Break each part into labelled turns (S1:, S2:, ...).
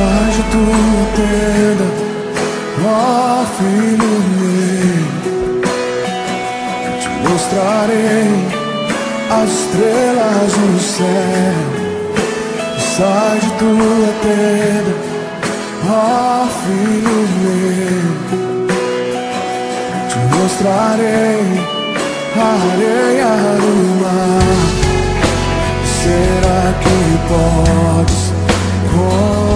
S1: Sai de tua tenda, ó filho meu, eu te mostrarei as estrelas no céu. Sai de tua tenda, ó filho meu, te mostrarei a areia do mar. Será que podes contar?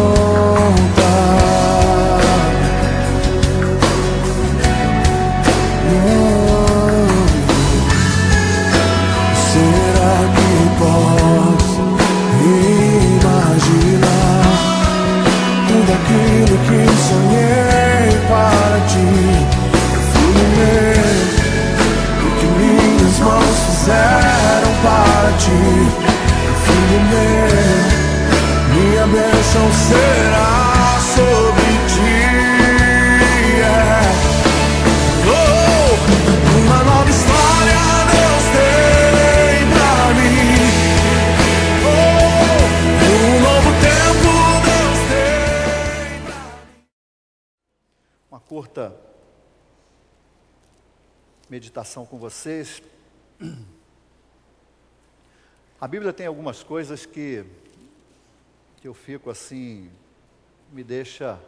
S1: Será que podes imaginar tudo aquilo que sonhei para ti, filho meu, o que minhas mãos fizeram para ti, filho meu, minha bênção será sobre ti. Uma nova história Deus tem pra mim. Um novo tempo Deus tem pra mim.
S2: Uma curta meditação com vocês. A Bíblia tem algumas coisas que eu fico assim, me deixa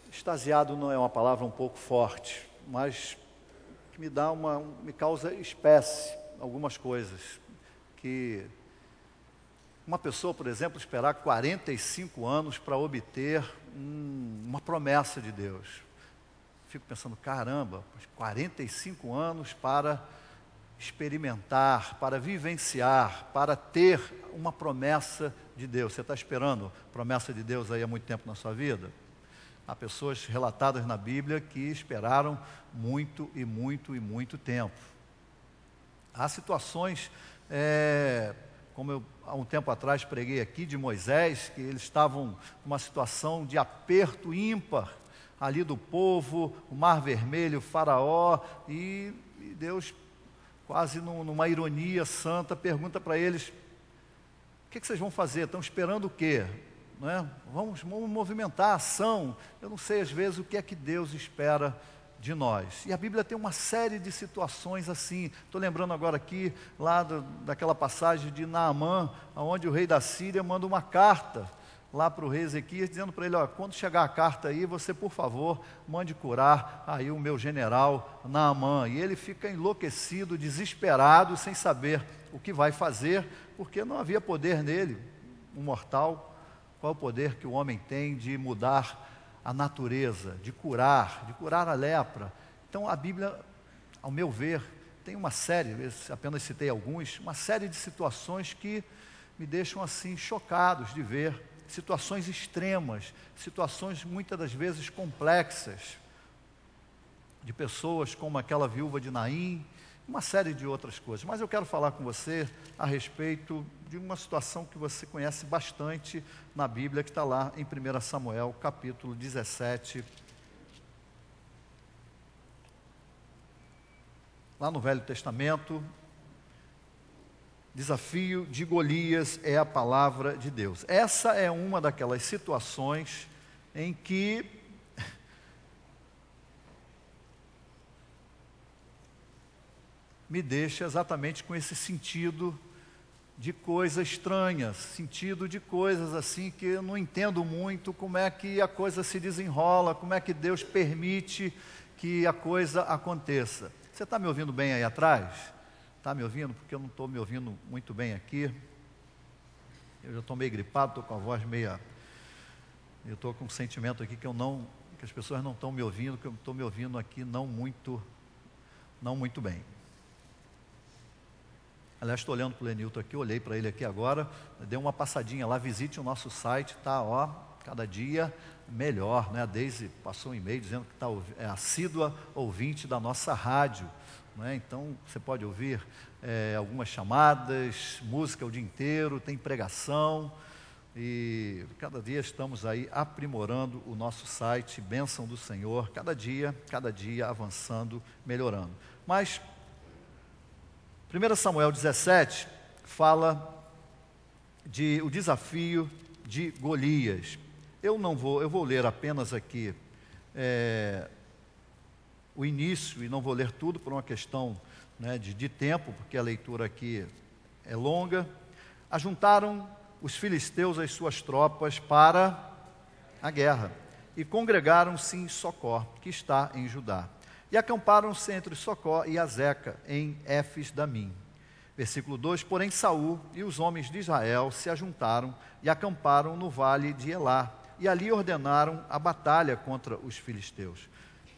S2: extasiado, não é uma palavra um pouco forte, mas que me causa espécie, algumas coisas. Que uma pessoa, por exemplo, esperar 45 anos para obter uma promessa de Deus. Fico pensando, caramba, 45 anos para experimentar, para vivenciar, para ter uma promessa de Deus. Você está esperando promessa de Deus aí há muito tempo na sua vida? Há pessoas relatadas na Bíblia que esperaram muito e muito e muito tempo. Há situações, como eu há um tempo atrás preguei aqui de Moisés, que eles estavam numa situação de aperto ímpar ali do povo, o Mar Vermelho, o Faraó, e Deus, quase numa ironia santa, pergunta para eles: o que vocês vão fazer? Estão esperando o quê? Não é? Vamos movimentar a ação. Eu não sei às vezes o que é que Deus espera de nós. E a Bíblia tem uma série de situações assim. Estou lembrando agora aqui, daquela passagem de Naamã, onde o rei da Síria manda uma carta lá para o rei Ezequias, dizendo para ele: ó, quando chegar a carta aí, você, por favor, mande curar aí o meu general Naamã. E ele fica enlouquecido, desesperado, sem saber o que vai fazer, porque não havia poder nele, um mortal. Qual é o poder que o homem tem de mudar a natureza, de curar a lepra? Então a Bíblia, ao meu ver, tem uma série, apenas citei alguns, uma série de situações que me deixam assim chocados de ver. Situações extremas, situações muitas das vezes complexas, de pessoas como aquela viúva de Naim, uma série de outras coisas. Mas eu quero falar com você a respeito de uma situação que você conhece bastante na Bíblia, que está lá em 1 Samuel, capítulo 17, lá no Velho Testamento. Desafio de Golias é a palavra de Deus. Essa é uma daquelas situações em que me deixa exatamente com esse sentido de coisa estranha, sentido de coisas assim que eu não entendo muito como é que a coisa se desenrola, como é que Deus permite que a coisa aconteça. Você está me ouvindo bem aí atrás? Está me ouvindo? Porque eu não estou me ouvindo muito bem aqui. Eu já estou meio gripado, estou com a voz meia... Eu estou com um sentimento aqui que as pessoas não estão me ouvindo, que eu estou me ouvindo aqui não muito bem. Aliás, estou olhando para o Lenilton aqui, olhei para ele aqui agora, dei uma passadinha lá, visite o nosso site, está, ó, cada dia melhor, né? A Deise passou um e-mail dizendo que é assídua ouvinte da nossa rádio, né? Então, você pode ouvir algumas chamadas, música o dia inteiro, tem pregação, e cada dia estamos aí aprimorando o nosso site, bênção do Senhor, cada dia avançando, melhorando. Mas 1 Samuel 17 fala o desafio de Golias. Eu vou ler apenas aqui o início, e não vou ler tudo por uma questão, né, de tempo, porque a leitura aqui é longa. Ajuntaram os filisteus as suas tropas para a guerra, e congregaram-se em Socó, que está em Judá, e acamparam-se entre Socó e Azeca, em Éfes-Damim. Versículo 2, porém Saul e os homens de Israel se ajuntaram e acamparam no vale de Elá, e ali ordenaram a batalha contra os filisteus.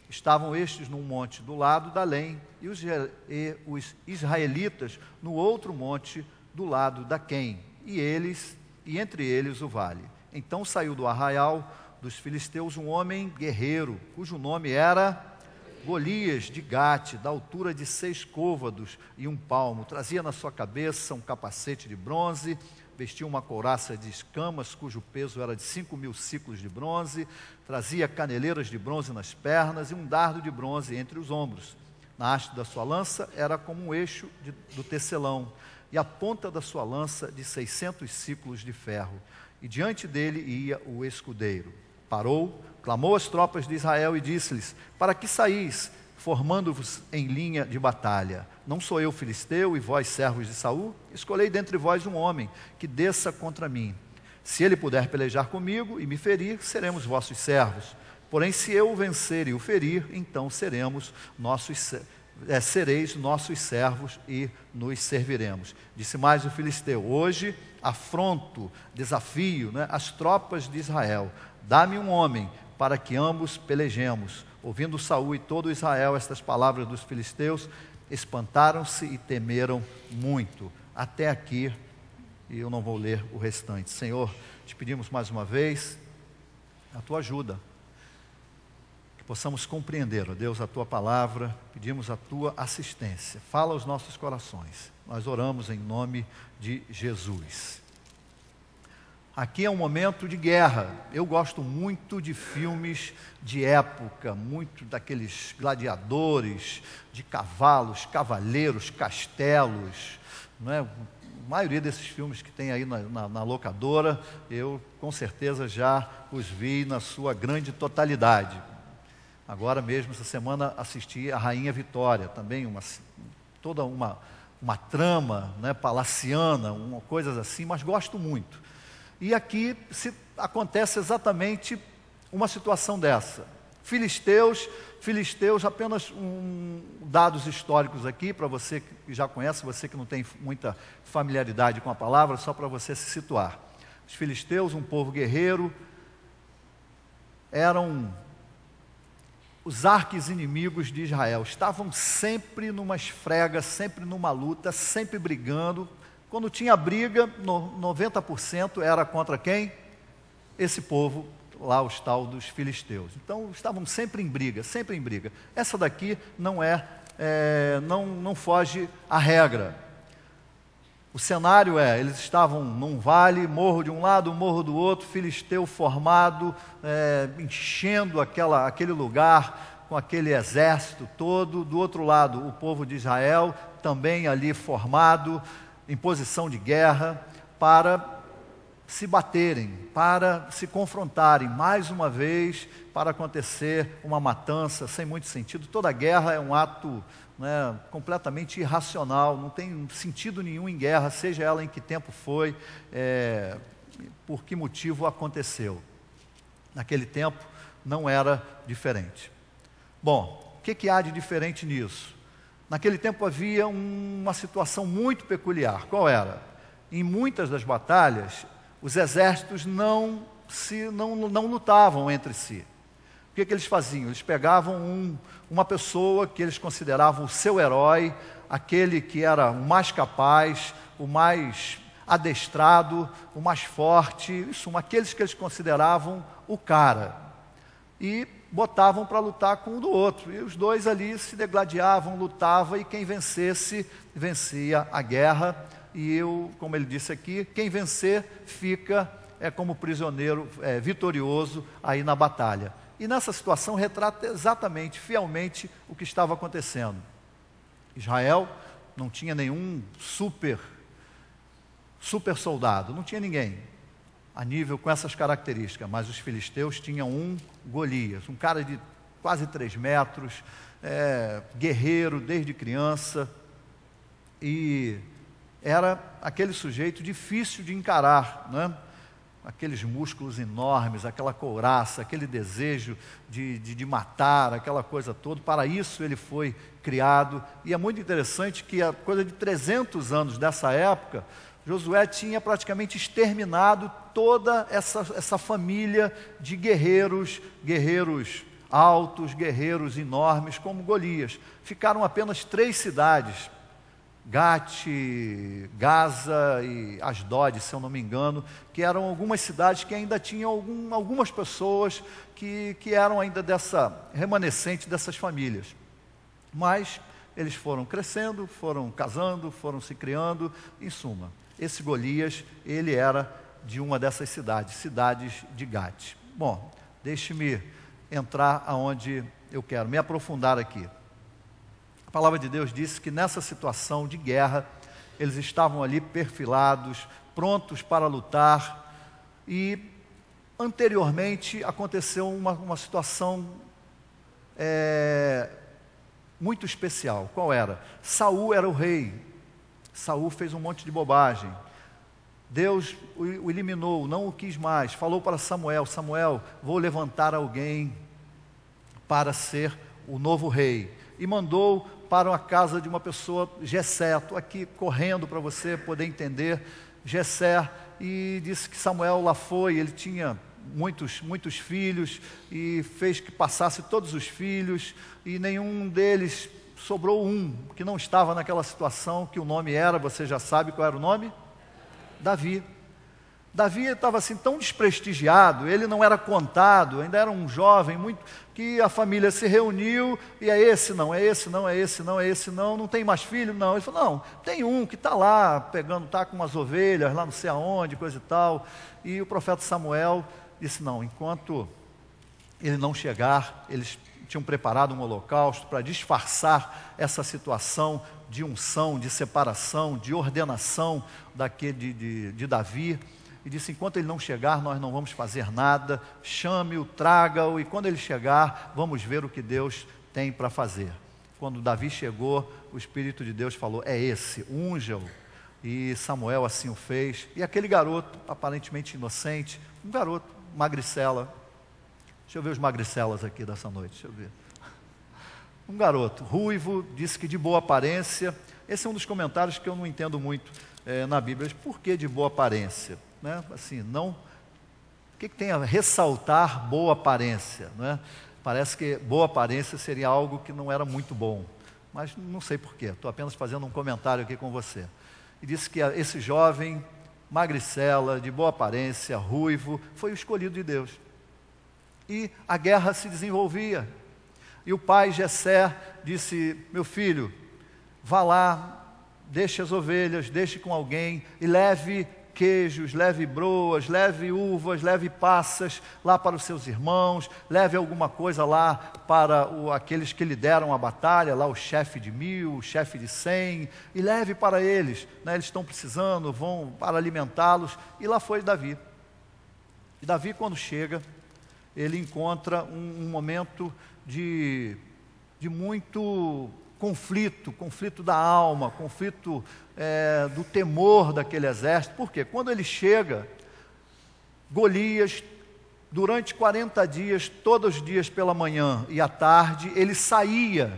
S2: Estavam estes num monte do lado da Lém, e os israelitas no outro monte do lado da Quém, e entre eles o vale. Então saiu do arraial dos filisteus um homem guerreiro, cujo nome era Golias de Gate, da altura de 6 côvados e 1 palmo. Trazia na sua cabeça um capacete de bronze, vestia uma couraça de escamas, cujo peso era de 5.000 siclos de bronze, trazia caneleiras de bronze nas pernas e um dardo de bronze entre os ombros. Na haste da sua lança era como um eixo do tecelão, e a ponta da sua lança de 600 siclos de ferro. E diante dele ia o escudeiro. Parou, clamou às tropas de Israel e disse-lhes: para que saís, formando-vos em linha de batalha? Não sou eu filisteu e vós servos de Saul? Escolhei dentre vós um homem que desça contra mim. Se ele puder pelejar comigo e me ferir, seremos vossos servos. Porém, se eu o vencer e o ferir, então sereis nossos servos e nos serviremos. Disse mais o filisteu: hoje afronto, desafio, as tropas de Israel. Dá-me um homem para que ambos pelejemos. Ouvindo Saul e todo Israel estas palavras dos filisteus, espantaram-se e temeram muito. Até aqui, e eu não vou ler o restante. Senhor, te pedimos mais uma vez a tua ajuda, que possamos compreender, ó Deus, a tua palavra. Pedimos a tua assistência. Fala aos nossos corações. Nós oramos em nome de Jesus. Aqui é um momento de guerra. Eu gosto muito de filmes de época, muito daqueles gladiadores, de cavalos, cavaleiros, castelos, não é? A maioria desses filmes que tem aí na locadora, eu com certeza já os vi na sua grande totalidade. Agora mesmo, essa semana, assisti a Rainha Vitória, também toda uma trama, né, palaciana, coisas assim, mas gosto muito. E aqui acontece exatamente uma situação dessa. Filisteus, apenas dados históricos aqui, para você que já conhece, você que não tem muita familiaridade com a palavra, só para você se situar. Os filisteus, um povo guerreiro, eram os arqui-inimigos de Israel. Estavam sempre numa esfrega, sempre numa luta, sempre brigando. Quando tinha briga, 90% era contra quem? Esse povo, lá os tal dos filisteus. Então, estavam sempre em briga, sempre em briga. Essa daqui não foge à regra. O cenário eles estavam num vale, morro de um lado, morro do outro, filisteu formado, enchendo aquele lugar com aquele exército todo. Do outro lado, o povo de Israel, também ali formado, em posição de guerra, para se baterem, para se confrontarem, mais uma vez, para acontecer uma matança sem muito sentido. Toda guerra é um ato, né, completamente irracional, não tem sentido nenhum em guerra, seja ela em que tempo foi, por que motivo aconteceu. Naquele tempo não era diferente. Bom, o que há de diferente nisso? Naquele tempo havia uma situação muito peculiar. Qual era? Em muitas das batalhas, os exércitos não lutavam entre si. O que eles faziam? Eles pegavam uma pessoa que eles consideravam o seu herói, aquele que era o mais capaz, o mais adestrado, o mais forte, aqueles que eles consideravam o cara. E botavam para lutar com um do outro. E os dois ali se degladiavam, lutavam, e quem vencesse, vencia a guerra. E como ele disse aqui, quem vencer fica como prisioneiro vitorioso aí na batalha. E nessa situação retrata exatamente, fielmente, o que estava acontecendo. Israel não tinha nenhum super soldado, não tinha ninguém. a nível com essas características, mas os filisteus tinham um Golias, um cara de quase 3 metros, guerreiro desde criança, e era aquele sujeito difícil de encarar, né? Aqueles músculos enormes, aquela couraça, aquele desejo de matar, aquela coisa toda. Para isso ele foi criado. E é muito interessante que a coisa de 300 anos dessa época, Josué tinha praticamente exterminado toda essa família de guerreiros altos, guerreiros enormes como Golias. Ficaram apenas 3 cidades, Gate, Gaza e Asdod, se eu não me engano, que eram algumas cidades que ainda tinham algumas pessoas que eram ainda remanescente dessas famílias. Mas eles foram crescendo, foram casando, foram se criando. Em suma, esse Golias, ele era de uma dessas cidades de Gate. Bom, deixe-me entrar aonde eu quero, me aprofundar aqui. A palavra de Deus diz que nessa situação de guerra, eles estavam ali perfilados, prontos para lutar, e anteriormente aconteceu uma situação muito especial. Qual era? Saul era o rei. Saul fez um monte de bobagem. Deus o eliminou, não o quis mais. Falou para Samuel: Samuel, vou levantar alguém para ser o novo rei. E mandou para a casa de uma pessoa, Jessé. Estou aqui correndo para você poder entender. Jessé, e disse que Samuel lá foi, ele tinha muitos filhos, e fez que passasse todos os filhos, e nenhum deles, sobrou um, que não estava naquela situação, que o nome era, você já sabe qual era o nome? Davi. Davi estava assim tão desprestigiado, ele não era contado, ainda era um jovem, que a família se reuniu, e é esse não, é esse não, é esse não, é esse não, não tem mais filho? Não. Ele falou: não, tem um que está lá, está com umas ovelhas, lá não sei aonde, coisa e tal. E o profeta Samuel disse: não, enquanto ele não chegar, eles tinham preparado um holocausto para disfarçar essa situação de unção, de separação, de ordenação de Davi. E disse: enquanto ele não chegar, nós não vamos fazer nada, chame-o, traga-o, e quando ele chegar, vamos ver o que Deus tem para fazer. Quando Davi chegou, o Espírito de Deus falou: é esse, unja-o. E Samuel assim o fez, e aquele garoto, aparentemente inocente, um garoto, magricela, deixa eu ver os magricelas aqui dessa noite, deixa eu ver. Um garoto, ruivo, disse que de boa aparência. Esse é um dos comentários que eu não entendo muito na Bíblia. Por que de boa aparência? Né? Assim, não, o que tem a ressaltar boa aparência? Né? Parece que boa aparência seria algo que não era muito bom, mas não sei porquê, estou apenas fazendo um comentário aqui com você. E disse que esse jovem, magricela, de boa aparência, ruivo, foi o escolhido de Deus. E a guerra se desenvolvia. E o pai Jessé disse: meu filho, vá lá, deixe as ovelhas, deixe com alguém e leve queijos, leve broas, leve uvas, leve passas lá para os seus irmãos, leve alguma coisa lá para aqueles que lideram a batalha, lá o chefe de 1000, o chefe de 100, e leve para eles, né? Eles estão precisando, vão para alimentá-los. E lá foi Davi. E Davi, quando chega, ele encontra um momento de muito conflito da alma, conflito do temor daquele exército. Por quê? Quando ele chega, Golias, durante 40 dias, todos os dias pela manhã e à tarde, ele saía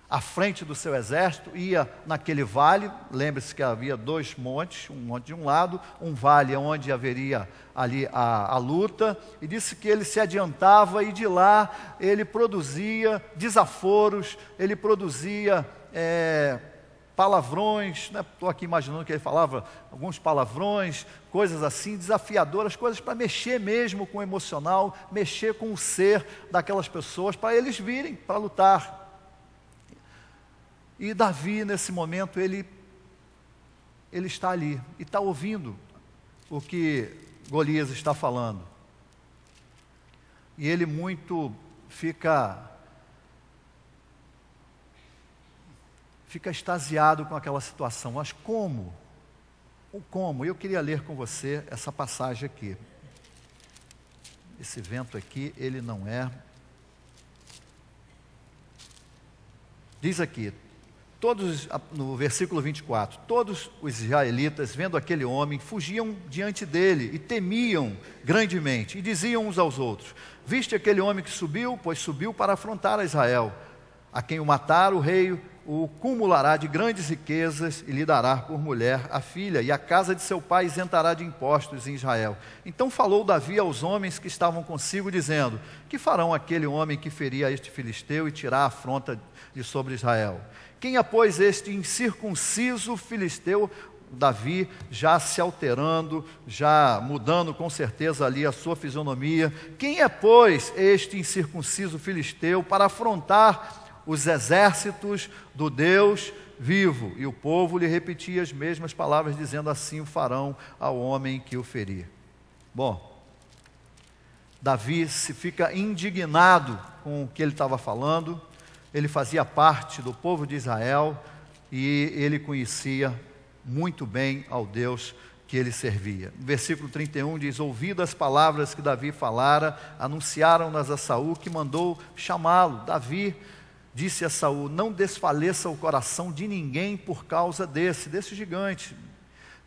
S2: à frente do seu exército, ia naquele vale. Lembre-se que havia 2 montes, um monte de um lado, um vale onde haveria ali a luta, e disse que ele se adiantava, e de lá ele produzia desaforos, ele produzia palavrões, né? Estou aqui imaginando que ele falava alguns palavrões, coisas assim, desafiadoras, coisas para mexer mesmo com o emocional, mexer com o ser daquelas pessoas, para eles virem para lutar. E Davi, nesse momento, ele está ali, e está ouvindo o que Golias está falando. E ele muito fica extasiado com aquela situação. Mas como? o como. Eu queria ler com você essa passagem aqui. Esse vento aqui, ele não é... Diz aqui, no versículo 24, todos os israelitas, vendo aquele homem, fugiam diante dele e temiam grandemente, e diziam uns aos outros: viste aquele homem que subiu? Pois subiu para afrontar a Israel. A quem o matar, o rei o cumulará de grandes riquezas e lhe dará por mulher a filha, e a casa de seu pai isentará de impostos em Israel. Então falou Davi aos homens que estavam consigo, dizendo: que farão aquele homem que feria este filisteu e tirar a afronta de sobre Israel? Quem é, pois, este incircunciso filisteu? Davi já se alterando, já mudando com certeza ali a sua fisionomia. Quem é, pois, este incircunciso filisteu para afrontar os exércitos do Deus vivo? E o povo lhe repetia as mesmas palavras, dizendo: assim o farão ao homem que o ferir. Bom, Davi se fica indignado com o que ele estava falando. Ele fazia parte do povo de Israel e ele conhecia muito bem ao Deus que ele servia. No versículo 31 diz: ouvidas as palavras que Davi falara, anunciaram-nas a Saul, que mandou chamá-lo. Davi disse a Saul: não desfaleça o coração de ninguém por causa desse gigante.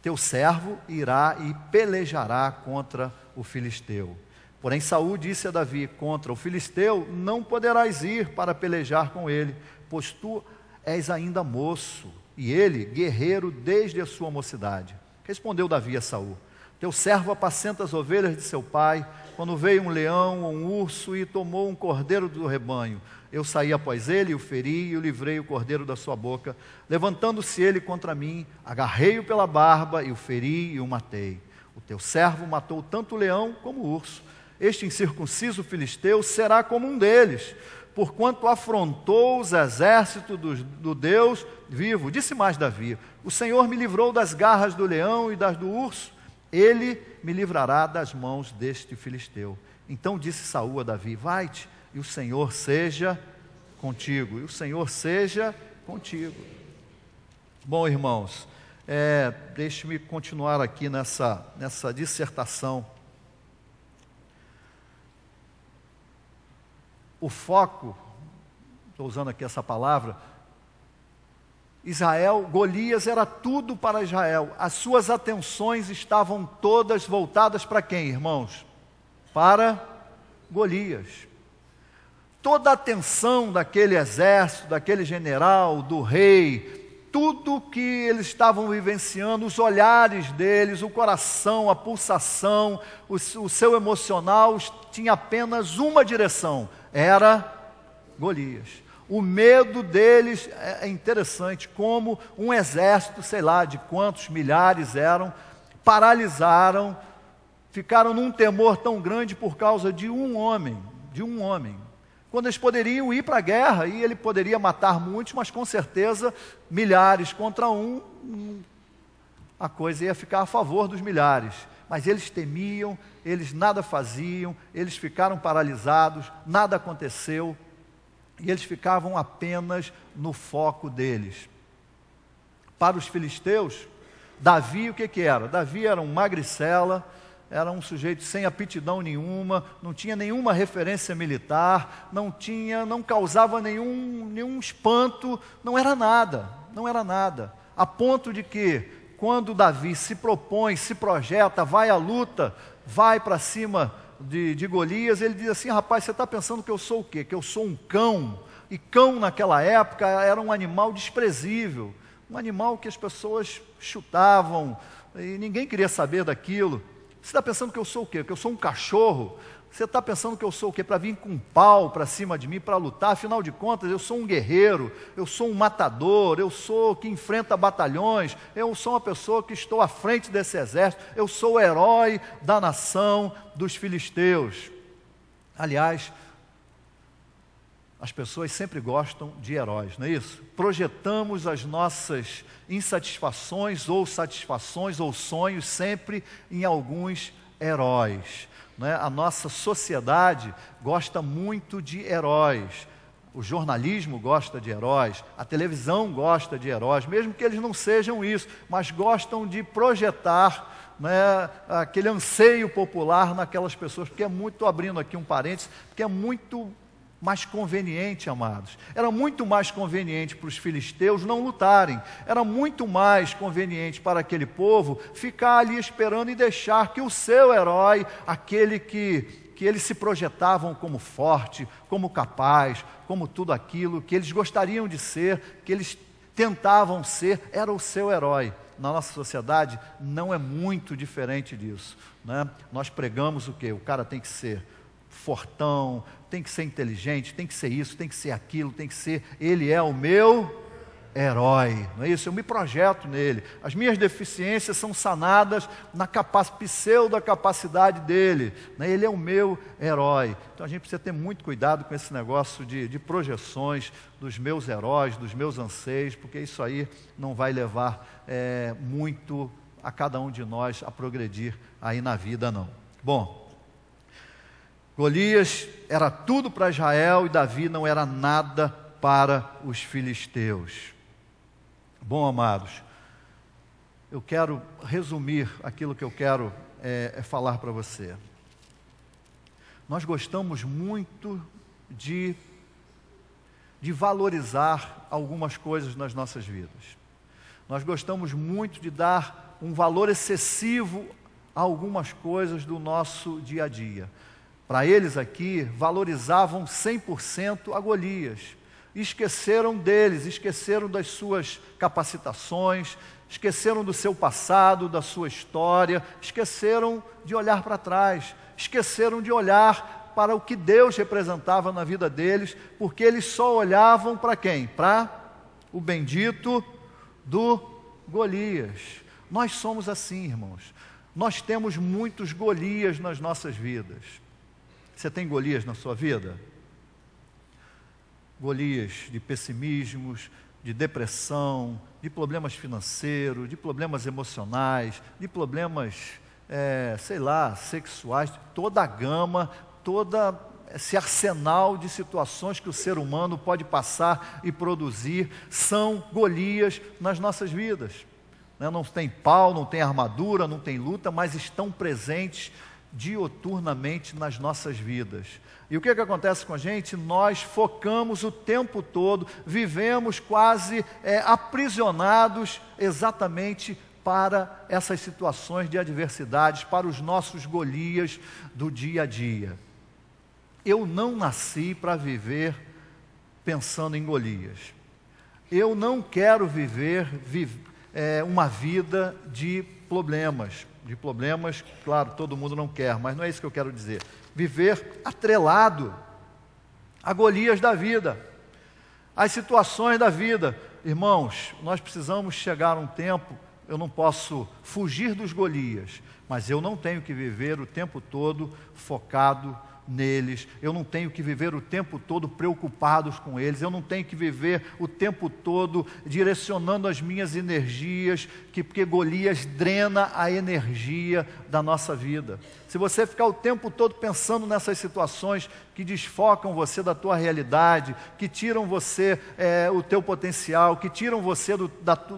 S2: Teu servo irá e pelejará contra o filisteu. Porém Saul disse a Davi: contra o filisteu não poderás ir para pelejar com ele, pois tu és ainda moço, e ele guerreiro desde a sua mocidade. Respondeu Davi a Saul: teu servo apacenta as ovelhas de seu pai. Quando veio um leão ou um urso e tomou um cordeiro do rebanho, eu saí após ele, o feri e o livrei o cordeiro da sua boca. Levantando-se ele contra mim, agarrei-o pela barba e o feri e o matei. O teu servo matou tanto o leão como o urso. Este incircunciso filisteu será como um deles, porquanto afrontou os exércitos do Deus vivo. Disse mais Davi: o Senhor me livrou das garras do leão e das do urso, ele me livrará das mãos deste filisteu. Então disse Saul a Davi: vai-te, e o Senhor seja contigo. E o Senhor seja contigo. Bom, irmãos, deixe-me continuar aqui nessa dissertação. O foco, estou usando aqui essa palavra, Golias era tudo para Israel. As suas atenções estavam todas voltadas para quem, irmãos? Para Golias. Toda a atenção daquele exército, daquele general, do rei, tudo que eles estavam vivenciando, os olhares deles, o coração, a pulsação, o seu emocional tinha apenas uma direção: era Golias. O medo deles é interessante, como um exército, sei lá de quantos milhares eram, paralisaram, ficaram num temor tão grande por causa de um homem, quando eles poderiam ir para a guerra, e ele poderia matar muitos, mas com certeza milhares contra a coisa ia ficar a favor dos milhares. Mas eles temiam, eles nada faziam, eles ficaram paralisados, nada aconteceu, e eles ficavam apenas no foco deles. Para os filisteus, Davi o que era? Davi era um magricela, era um sujeito sem aptidão nenhuma, não tinha nenhuma referência militar, não causava nenhum espanto, não era nada, a ponto de que, quando Davi se propõe, se projeta, vai à luta, vai para cima de Golias, ele diz assim: rapaz, você está pensando que eu sou o quê? Que eu sou um cão? E cão naquela época era um animal desprezível, um animal que as pessoas chutavam, e ninguém queria saber daquilo. Você está pensando que eu sou o quê? Que eu sou um cachorro? Você está pensando que eu sou o quê? Para vir com um pau para cima de mim, para lutar? Afinal de contas, eu sou um guerreiro, eu sou um matador, eu sou que enfrenta batalhões, eu sou uma pessoa que estou à frente desse exército, eu sou o herói da nação dos filisteus. Aliás, as pessoas sempre gostam de heróis, não é isso? Projetamos as nossas insatisfações ou satisfações ou sonhos sempre em alguns heróis. A nossa sociedade gosta muito de heróis. O jornalismo gosta de heróis, a televisão gosta de heróis, mesmo que eles não sejam isso, mas gostam de projetar, né, aquele anseio popular naquelas pessoas, porque é muito, estou abrindo aqui um parênteses, porque é muito mais conveniente, amados. Era muito mais conveniente para os filisteus não lutarem, era muito mais conveniente para aquele povo ficar ali esperando e deixar que o seu herói, aquele que eles se projetavam como forte, como capaz, como tudo aquilo que eles gostariam de ser, que eles tentavam ser, era o seu herói. Na nossa sociedade não é muito diferente disso, né? Nós pregamos o quê? O cara tem que ser fortão, tem que ser inteligente, tem que ser isso, tem que ser aquilo, tem que ser, ele é o meu herói, não é isso? Eu me projeto nele, as minhas deficiências são sanadas na pseudo-capacidade dele, né? Ele é o meu herói. Então a gente precisa ter muito cuidado com esse negócio de projeções dos meus heróis, dos meus anseios, porque isso aí não vai levar muito a cada um de nós a progredir aí na vida, não. Bom, Golias era tudo para Israel e Davi não era nada para os filisteus. Bom, amados, eu quero resumir aquilo que eu quero falar para você. Nós gostamos muito de valorizar algumas coisas nas nossas vidas. Nós gostamos muito de dar um valor excessivo a algumas coisas do nosso dia a dia. Para eles aqui, valorizavam 100% a Golias. Esqueceram deles, esqueceram das suas capacitações, esqueceram do seu passado, da sua história, esqueceram de olhar para trás, esqueceram de olhar para o que Deus representava na vida deles, porque eles só olhavam para quem? Para o bendito do Golias. Nós somos assim, irmãos. Nós temos muitos Golias nas nossas vidas. Você tem Golias na sua vida? Golias de pessimismos, de depressão, de problemas financeiros, de problemas emocionais, de problemas, sexuais, toda a gama, todo esse arsenal de situações que o ser humano pode passar e produzir, são Golias nas nossas vidas. Não tem pau, não tem armadura, não tem luta, mas estão presentes dioturnamente nas nossas vidas. E o que acontece com a gente? Nós focamos o tempo todo, vivemos quase aprisionados exatamente para essas situações de adversidades, para os nossos Golias do dia a dia. Eu não nasci para viver pensando em Golias. Eu não quero viver uma vida de problemas. De problemas, claro, todo mundo não quer, mas não é isso que eu quero dizer. Viver atrelado a Golias da vida, às situações da vida. Irmãos, nós precisamos chegar a um tempo, eu não posso fugir dos Golias, mas eu não tenho que viver o tempo todo focado neles, eu não tenho que viver o tempo todo preocupados com eles, eu não tenho que viver o tempo todo direcionando as minhas energias, porque Golias drena a energia da nossa vida. Se você ficar o tempo todo pensando nessas situações que desfocam você da tua realidade, que tiram você o teu potencial, que tiram você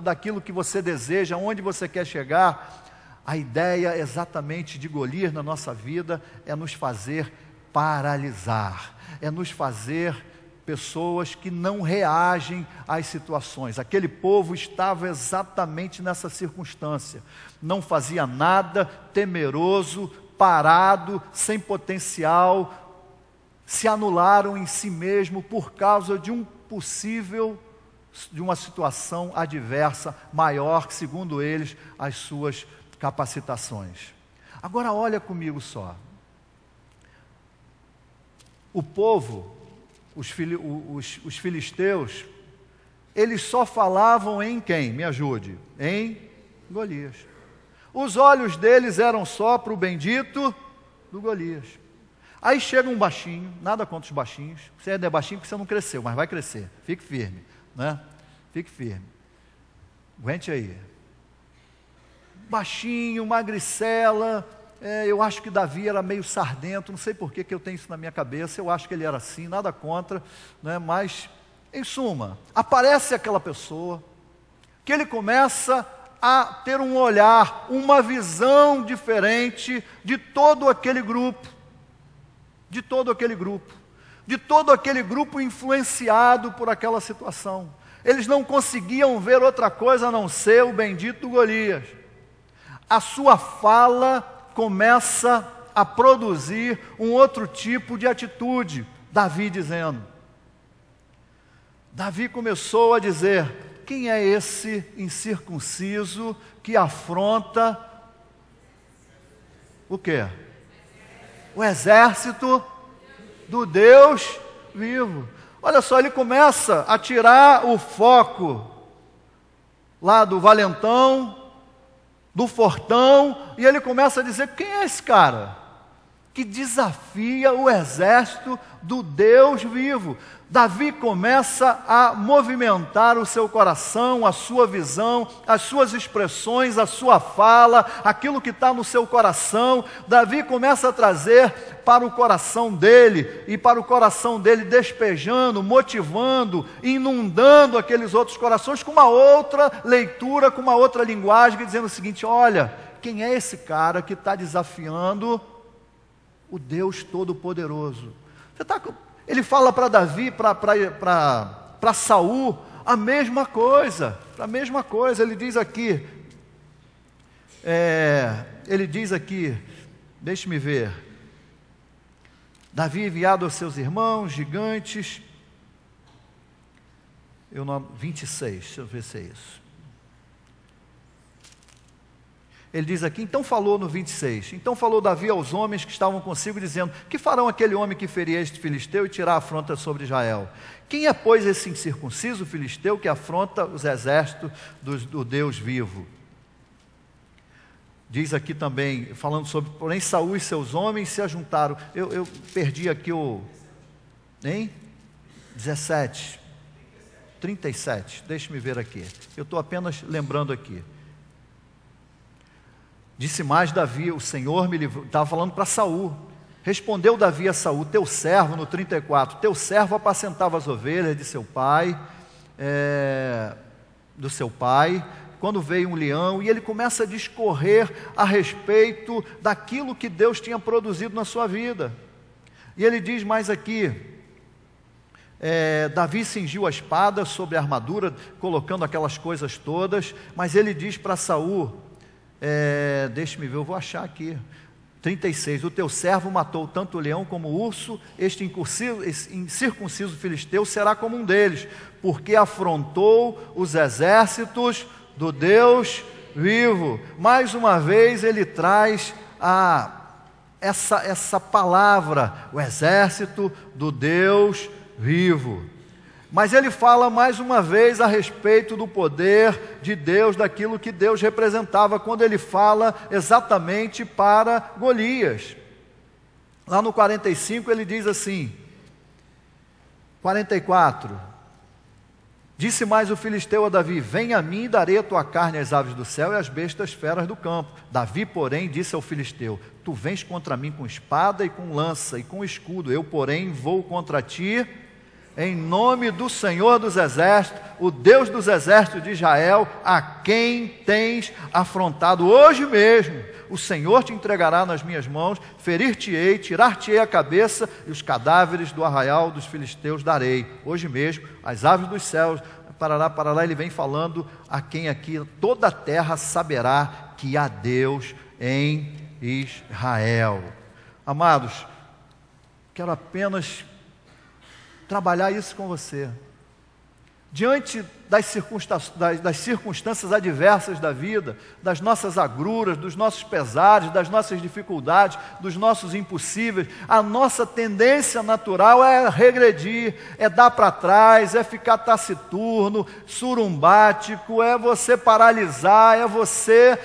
S2: daquilo que você deseja, onde você quer chegar, a ideia exatamente de Golias na nossa vida é nos fazer paralisar, é nos fazer pessoas que não reagem às situações. Aquele povo estava exatamente nessa circunstância, não fazia nada, temeroso, parado, sem potencial, se anularam em si mesmo por causa de uma situação adversa maior que, segundo eles, as suas capacitações. Agora olha comigo só. O povo, os filisteus, eles só falavam em quem? Me ajude. Em Golias. Os olhos deles eram só para o bendito do Golias. Aí chega um baixinho, nada contra os baixinhos. Você é baixinho porque você não cresceu, mas vai crescer. Fique firme, né? Fique firme. Aguente aí. Baixinho, magricela, eu acho que Davi era meio sardento, não sei por que eu tenho isso na minha cabeça, eu acho que ele era assim, nada contra, né? Mas, em suma, aparece aquela pessoa, que ele começa a ter um olhar, uma visão diferente de todo aquele grupo, de todo aquele grupo influenciado por aquela situação. Eles não conseguiam ver outra coisa a não ser o bendito Golias. A sua fala começa a produzir um outro tipo de atitude. Davi começou a dizer: quem é esse incircunciso que afronta o quê? O exército do Deus vivo. Olha só, ele começa a tirar o foco lá do valentão, do fortão, e ele começa a dizer: quem é esse cara que desafia o exército do Deus vivo? Davi começa a movimentar o seu coração, a sua visão, as suas expressões, a sua fala, aquilo que está no seu coração. Davi começa a trazer para o coração dele, e para o coração dele despejando, motivando, inundando aqueles outros corações com uma outra leitura, com uma outra linguagem, dizendo o seguinte: olha, quem é esse cara que está desafiando o Deus Todo-Poderoso? Ele fala para Davi, para Saul, a mesma coisa, ele diz aqui, deixe-me ver, Davi enviado aos seus irmãos, gigantes, 26, deixa eu ver se é isso. Ele diz aqui: então falou no 26, então falou Davi aos homens que estavam consigo, dizendo: que farão aquele homem que ferir este filisteu e tirar a afronta sobre Israel? Quem é, pois, esse incircunciso filisteu que afronta os exércitos do Deus vivo? Diz aqui também, falando sobre, porém Saul e seus homens se ajuntaram. Eu perdi aqui o... 17, 37, deixe-me ver aqui, eu estou apenas lembrando aqui. Disse mais Davi: o Senhor me livrou. Estava falando para Saul. Respondeu Davi a Saul: teu servo, no 34, teu servo apacentava as ovelhas de seu pai, quando veio um leão, e ele começa a discorrer a respeito daquilo que Deus tinha produzido na sua vida. E ele diz mais aqui, Davi cingiu a espada sobre a armadura, colocando aquelas coisas todas, mas ele diz para Saul, deixe-me ver, eu vou achar aqui, 36, o teu servo matou tanto o leão como o urso, este incircunciso filisteu será como um deles, porque afrontou os exércitos do Deus vivo. Mais uma vez ele traz essa palavra, o exército do Deus vivo. Mas ele fala mais uma vez a respeito do poder de Deus, daquilo que Deus representava, quando ele fala exatamente para Golias. Lá no 45 ele diz assim, 44, disse mais o filisteu a Davi: vem a mim e darei a tua carne às aves do céu e às bestas feras do campo. Davi, porém, disse ao filisteu: tu vens contra mim com espada e com lança e com escudo, eu, porém, vou contra ti em nome do Senhor dos exércitos, o Deus dos exércitos de Israel, a quem tens afrontado. Hoje mesmo o Senhor te entregará nas minhas mãos, ferir-te-ei, tirar-te-ei a cabeça, e os cadáveres do arraial dos filisteus darei. Hoje mesmo as aves dos céus, para lá ele vem falando a quem aqui toda a terra saberá que há Deus em Israel. Amados, quero apenas trabalhar isso com você. Diante das circunstâncias adversas da vida, das nossas agruras, dos nossos pesares, das nossas dificuldades, dos nossos impossíveis, a nossa tendência natural é regredir, é dar para trás, é ficar taciturno, surumbático, é você paralisar, é você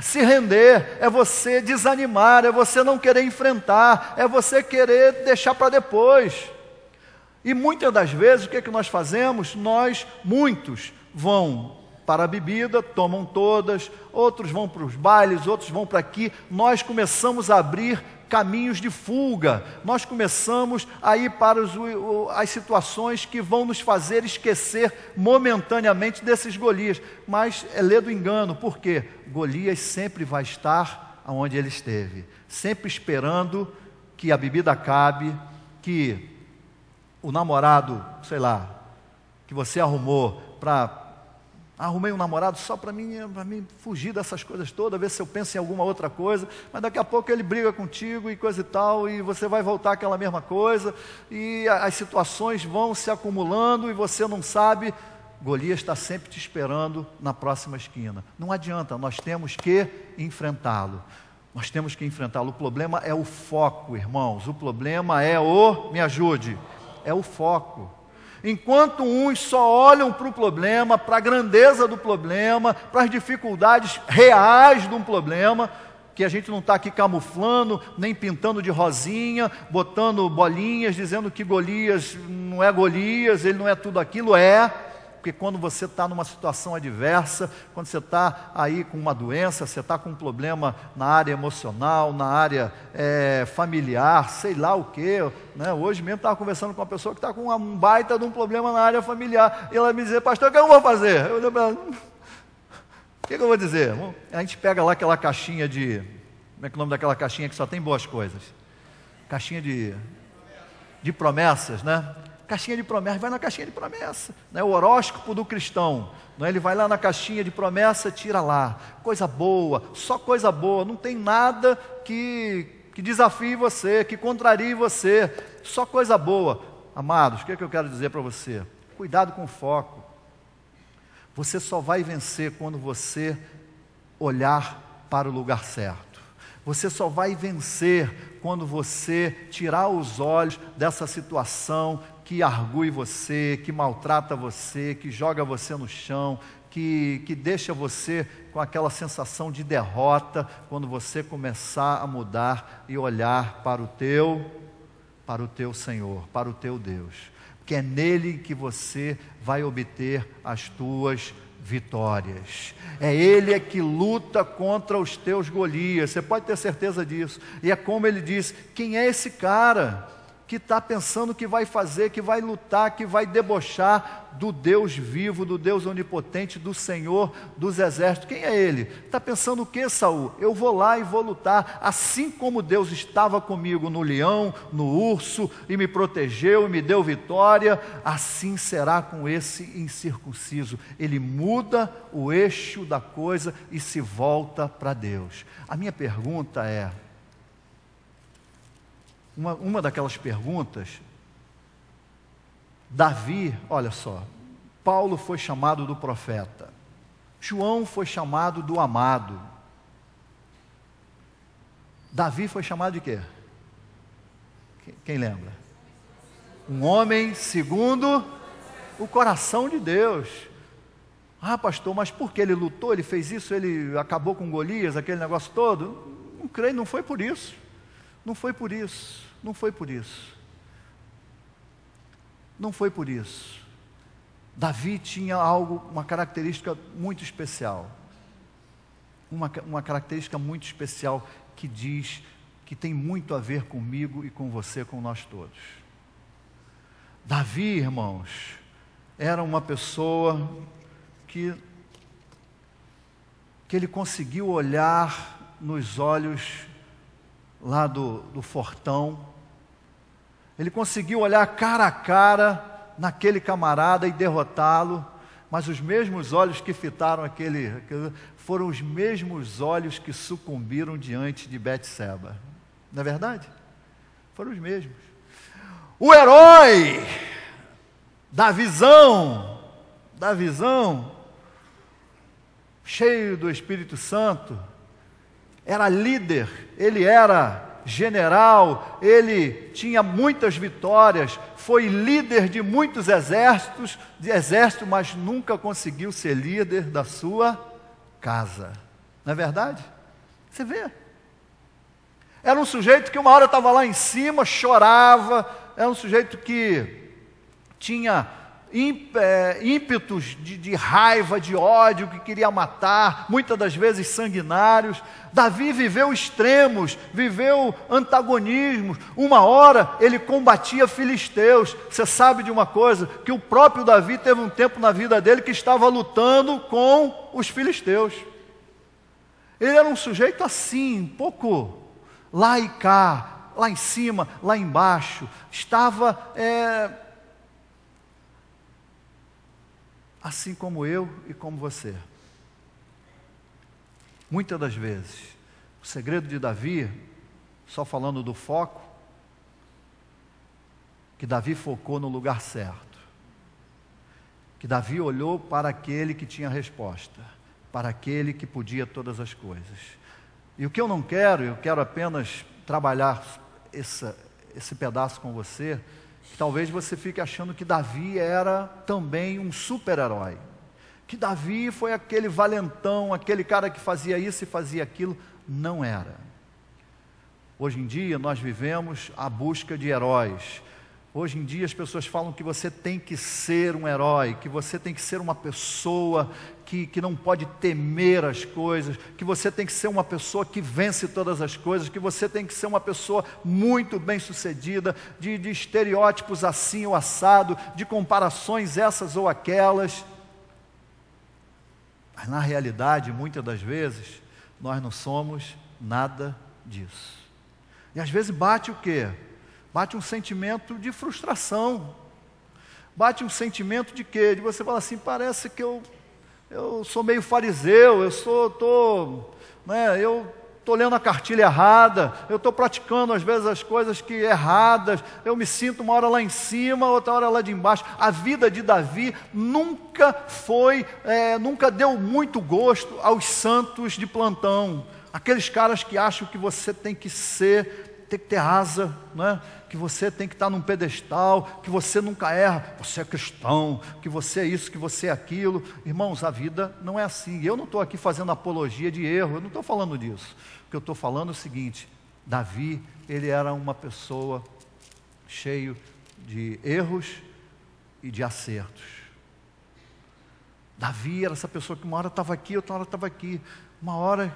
S2: se render, é você desanimar, é você não querer enfrentar, é você querer deixar para depois. E muitas das vezes, o que é que nós fazemos? Muitos vão para a bebida, tomam todas, outros vão para os bailes, outros vão para aqui. Nós começamos a abrir caminhos de fuga, nós começamos a ir para as situações que vão nos fazer esquecer momentaneamente desses Golias, mas é lê do engano, porque Golias sempre vai estar onde ele esteve, sempre esperando que a bebida acabe, que o namorado, sei lá, que você arrumou arrumei um namorado só para mim fugir dessas coisas todas, ver se eu penso em alguma outra coisa, mas daqui a pouco ele briga contigo e coisa e tal, e você vai voltar àquela mesma coisa, e as situações vão se acumulando e você não sabe. Golias está sempre te esperando na próxima esquina. Não adianta, nós temos que enfrentá-lo. Nós temos que enfrentá-lo. O problema é o foco, irmãos. O problema é me ajude, é o foco. Enquanto uns só olham para o problema, para a grandeza do problema, para as dificuldades reais de um problema, que a gente não está aqui camuflando, nem pintando de rosinha, botando bolinhas, dizendo que Golias não é Golias, ele não é tudo aquilo, porque quando você está numa situação adversa, quando você está aí com uma doença, você está com um problema na área emocional, na área familiar, sei lá o quê, né? Hoje mesmo estava conversando com uma pessoa que está com um baita de um problema na área familiar, e ela me dizia: pastor, o que eu vou fazer? Eu falei: o que eu vou dizer? A gente pega lá aquela caixinha de, como é que é o nome daquela caixinha que só tem boas coisas? Caixinha de promessas, né? Caixinha de promessa, vai na caixinha de promessa, né? O horóscopo do cristão, né? Ele vai lá na caixinha de promessa, tira lá, coisa boa, só coisa boa, não tem nada que desafie você, que contrarie você, só coisa boa. Amados, o que eu quero dizer para você? Cuidado com o foco. Você só vai vencer quando você olhar para o lugar certo. Você só vai vencer quando você tirar os olhos dessa situação que argue você, que maltrata você, que joga você no chão, que deixa você com aquela sensação de derrota, quando você começar a mudar e olhar para o teu Senhor, para o teu Deus. Porque é nele que você vai obter as tuas vitórias. É Ele que luta contra os teus Golias, você pode ter certeza disso. E é como ele diz: quem é esse cara que está pensando que vai fazer, que vai lutar, que vai debochar do Deus vivo, do Deus onipotente, do Senhor dos exércitos? Quem é ele? Está pensando o que, Saul? Eu vou lá e vou lutar, assim como Deus estava comigo no leão, no urso, e me protegeu e me deu vitória, assim será com esse incircunciso. Ele muda o eixo da coisa e se volta para Deus. A minha pergunta é, uma daquelas perguntas, Davi, olha só, Paulo foi chamado do profeta, João foi chamado do amado, Davi foi chamado de quê? Quem lembra? Um homem segundo o coração de Deus. Ah, pastor, mas por que ele lutou, ele fez isso, ele acabou com Golias, aquele negócio todo? Não creio, não foi por isso. Não foi por isso, não foi por isso. Não foi por isso. Davi tinha uma característica muito especial. Uma característica muito especial que diz que tem muito a ver comigo e com você, com nós todos. Davi, irmãos, era uma pessoa que ele conseguiu olhar nos olhos lá do fortão, ele conseguiu olhar cara a cara naquele camarada e derrotá-lo, mas os mesmos olhos que fitaram aquele foram os mesmos olhos que sucumbiram diante de Betseba, não é verdade? Foram os mesmos. O herói da visão, cheio do Espírito Santo, era líder, ele era general, ele tinha muitas vitórias, foi líder de muitos exércitos, mas nunca conseguiu ser líder da sua casa. Não é verdade? Você vê. Era um sujeito que uma hora estava lá em cima, chorava, era um sujeito que tinha ímpetos de raiva, de ódio, que queria matar, muitas das vezes sanguinários. Davi viveu extremos, viveu antagonismos. Uma hora ele combatia filisteus. Você sabe de uma coisa, que o próprio Davi teve um tempo na vida dele que estava lutando com os filisteus. Ele era um sujeito assim, um pouco lá e cá, lá em cima, lá embaixo. Estava assim como eu e como você. Muitas das vezes, o segredo de Davi, só falando do foco, que Davi focou no lugar certo. Que Davi olhou para aquele que tinha a resposta, para aquele que podia todas as coisas. E o que eu quero apenas trabalhar esse pedaço com você, que talvez você fique achando que Davi era também um super-herói. Que Davi foi aquele valentão, aquele cara que fazia isso e fazia aquilo. Não era. Hoje em dia nós vivemos a busca de heróis. Hoje em dia as pessoas falam que você tem que ser um herói, que você tem que ser uma pessoa que não pode temer as coisas, que você tem que ser uma pessoa que vence todas as coisas, que você tem que ser uma pessoa muito bem sucedida, de estereótipos assim ou assado, de comparações essas ou aquelas. Mas na realidade, muitas das vezes, nós não somos nada disso. E às vezes bate o quê? Bate um sentimento de frustração. Bate um sentimento de quê? De você falar assim, parece que eu sou meio fariseu, eu estou lendo a cartilha errada, eu estou praticando às vezes as coisas que erradas, eu me sinto uma hora lá em cima, outra hora lá de embaixo. A vida de Davi nunca deu muito gosto aos santos de plantão, aqueles caras que acham que você tem que ter asa, né? Que você tem que estar num pedestal, que você nunca erra, você é cristão, que você é isso, que você é aquilo. Irmãos, a vida não é assim. Eu não estou aqui fazendo apologia de erro, eu não estou falando disso. O que eu estou falando é o seguinte: Davi, ele era uma pessoa cheio de erros e de acertos. Davi era essa pessoa que uma hora estava aqui, outra hora estava aqui. Uma hora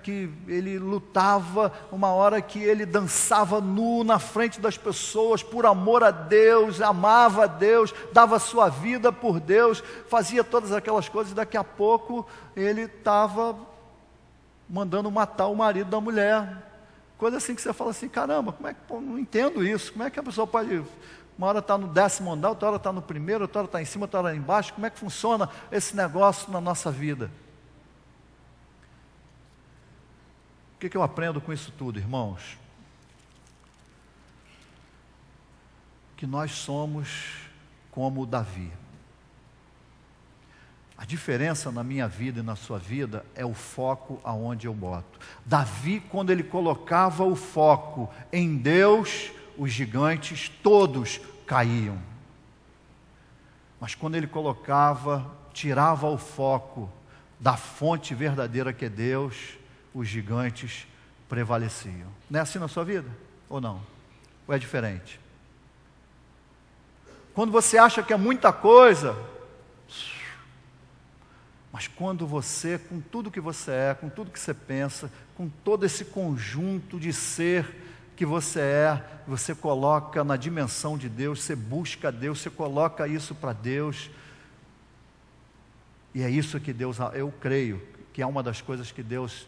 S2: que ele lutava, uma hora que ele dançava nu na frente das pessoas, por amor a Deus, amava a Deus, dava a sua vida por Deus, fazia todas aquelas coisas, e daqui a pouco ele estava mandando matar o marido da mulher. Coisa assim que você fala assim, caramba, como é que, não entendo isso, como é que a pessoa pode... Uma hora está no 10º andar, outra hora está no primeiro, outra hora está em cima, outra hora embaixo. Como é que funciona esse negócio na nossa vida? O que eu aprendo com isso tudo, irmãos? Que nós somos como Davi. A diferença na minha vida e na sua vida é o foco aonde eu boto. Davi, quando ele colocava o foco em Deus, os gigantes todos caíam. Mas quando ele tirava o foco da fonte verdadeira que é Deus, os gigantes prevaleciam. Não é assim na sua vida? Ou não? Ou é diferente? Quando você acha que é muita coisa, mas quando você, com tudo que você é, com tudo que você pensa, com todo esse conjunto de ser que você é, você coloca na dimensão de Deus, você busca Deus, você coloca isso para Deus, e é isso que Deus, eu creio, que é uma das coisas que Deus,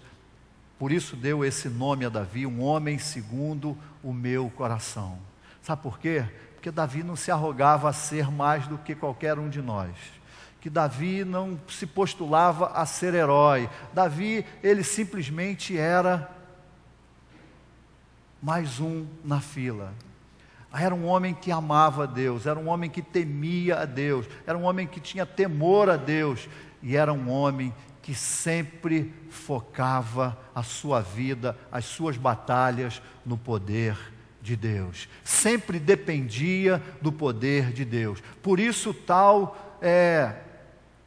S2: por isso deu esse nome a Davi, um homem segundo o meu coração. Sabe por quê? Porque Davi não se arrogava a ser mais do que qualquer um de nós. Que Davi não se postulava a ser herói. Davi, ele simplesmente era mais um na fila. Era um homem que amava a Deus, era um homem que temia a Deus, era um homem que tinha temor a Deus, e era um homem que sempre focava a sua vida, as suas batalhas no poder de Deus. Sempre dependia do poder de Deus. Por isso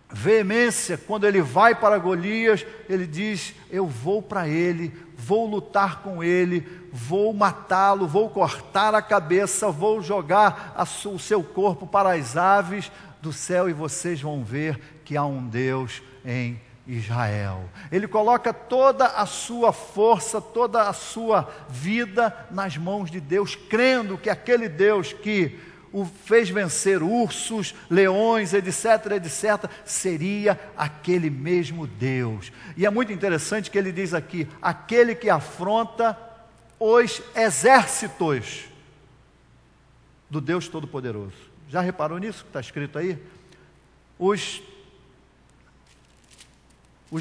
S2: veemência, quando ele vai para Golias, ele diz, eu vou para ele, vou lutar com ele, vou matá-lo, vou cortar a cabeça, vou jogar o seu corpo para as aves do céu e vocês vão ver que há um Deus em Israel. Ele coloca toda a sua força, toda a sua vida nas mãos de Deus, crendo que aquele Deus que o fez vencer ursos, leões, etc, etc, seria aquele mesmo Deus. E é muito interessante que ele diz aqui, aquele que afronta os exércitos do Deus Todo-Poderoso. Já reparou nisso que está escrito aí? Os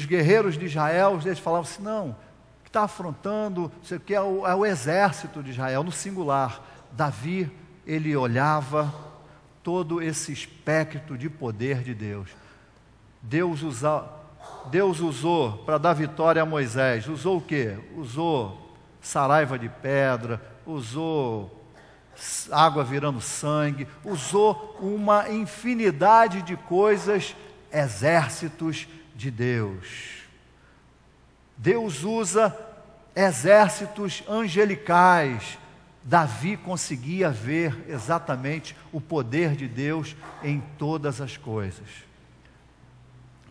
S2: guerreiros de Israel, eles falavam assim, não, o que está afrontando, isso aqui é o exército de Israel, no singular. Davi, ele olhava todo esse espectro de poder de Deus. Deus usou para dar vitória a Moisés, usou o quê? Usou saraiva de pedra, usou água virando sangue, usou uma infinidade de coisas, exércitos de Deus. Deus usa exércitos angelicais. Davi conseguia ver exatamente o poder de Deus em todas as coisas.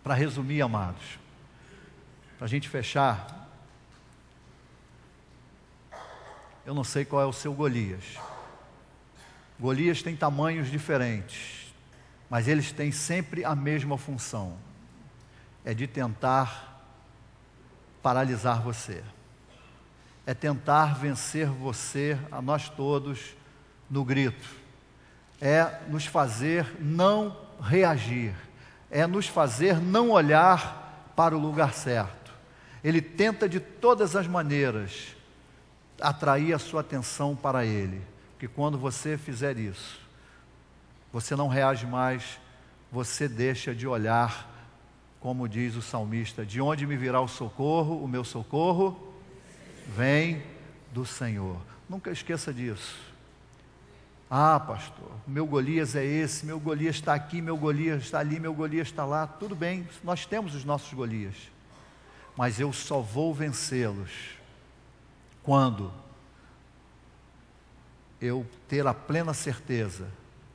S2: Para resumir, amados, para a gente fechar, eu não sei qual é o seu Golias. Golias tem tamanhos diferentes, mas eles têm sempre a mesma função. É de tentar paralisar você. É tentar vencer você, a nós todos, no grito. É nos fazer não reagir. É nos fazer não olhar para o lugar certo. Ele tenta de todas as maneiras atrair a sua atenção para ele. Porque quando você fizer isso, você não reage mais, você deixa de olhar, como diz o salmista, de onde me virá o socorro? O meu socorro vem do Senhor. Nunca esqueça disso. Ah, pastor, meu Golias é esse, meu Golias está aqui, meu Golias está ali, meu Golias está lá. Tudo bem, nós temos os nossos Golias. Mas eu só vou vencê-los quando eu ter a plena certeza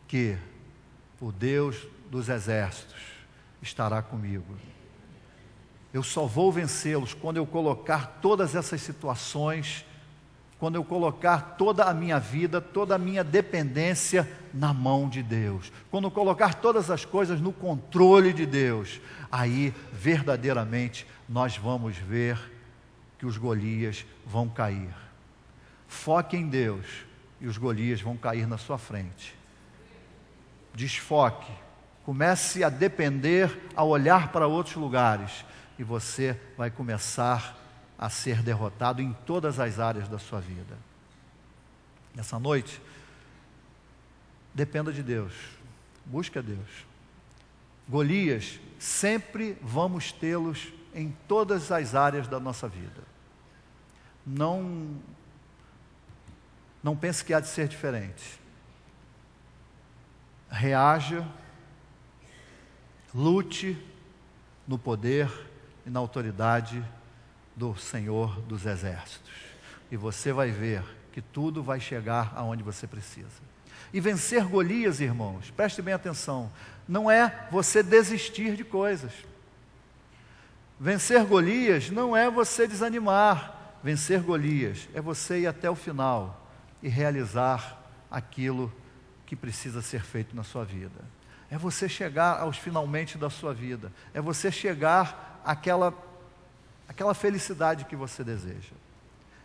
S2: que o Deus dos exércitos estará comigo. Eu só vou vencê-los quando eu colocar todas essas situações, quando eu colocar toda a minha vida, toda a minha dependência na mão de Deus. Quando eu colocar todas as coisas no controle de Deus, aí verdadeiramente nós vamos ver que os Golias vão cair. Foque em Deus e os Golias vão cair na sua frente. Desfoque. Comece a depender, a olhar para outros lugares e você vai começar a ser derrotado em todas as áreas da sua vida. Nessa noite, dependa de Deus, busque a Deus. Golias, sempre vamos tê-los em todas as áreas da nossa vida. Não pense que há de ser diferente. Reaja, lute no poder e na autoridade do Senhor dos Exércitos. E você vai ver que tudo vai chegar aonde você precisa. E vencer Golias, irmãos, preste bem atenção, não é você desistir de coisas. Vencer Golias não é você desanimar. Vencer Golias é você ir até o final e realizar aquilo que precisa ser feito na sua vida. É você chegar aos finalmente da sua vida. É você chegar àquela felicidade que você deseja.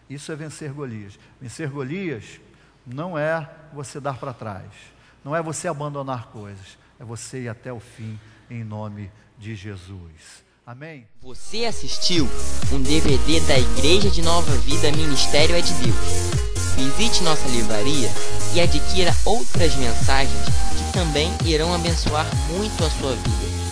S2: Isso é vencer Golias. Vencer Golias não é você dar para trás. Não é você abandonar coisas. É você ir até o fim em nome de Jesus. Amém?
S3: Você assistiu um DVD da Igreja de Nova Vida Ministério é de Deus. Visite nossa livraria e adquira outras mensagens que também irão abençoar muito a sua vida.